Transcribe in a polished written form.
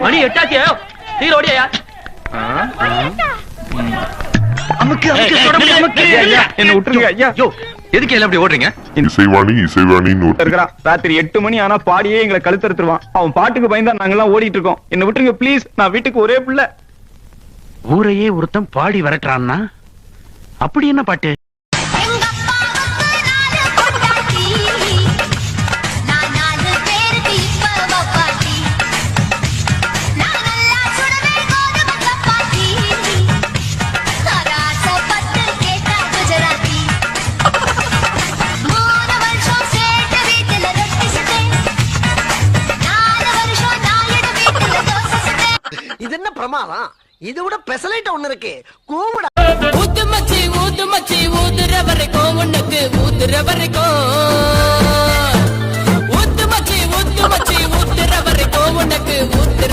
மணி 8 ஆச்சு. சீக்கிரம் ஓடியா. அமுக்கு அமுக்கு தொடர்ந்து அமுக்கு. என்ன விட்டுருங்க ஐயா. யோ எதுக்கு எல்லாம் அப்படி ஓடுறீங்க? இசைவாணின்னு இருக்கிறான். ராத்திரி 8 மணி ஆனா பாடியே எங்களை கழுத்தறுத்துருவான். அவன் பாட்டுக்கு பயந்தா நாங்க எல்லாம் ஓடிட்டு இருக்கோம். என்ன விட்டுருங்க ப்ளீஸ். நான் வீட்டுக்கு ஒரே பிள்ளை. ஊரையே ஒருத்தன் பாடி வரட்டான்னா அப்படி என்ன பாட்டு? இது என்ன பிரமாதம்? இதை விட பெசலைட் ஒண்ணு இருக்கு. கூவுடா. ஊத்து மச்சி ஊதுற வரைக்கும் உனக்கு ஊதுற வரைக்கும். ஊத்து மச்சி ஊத்துற வரைக்கும் உனக்கு ஊத்துற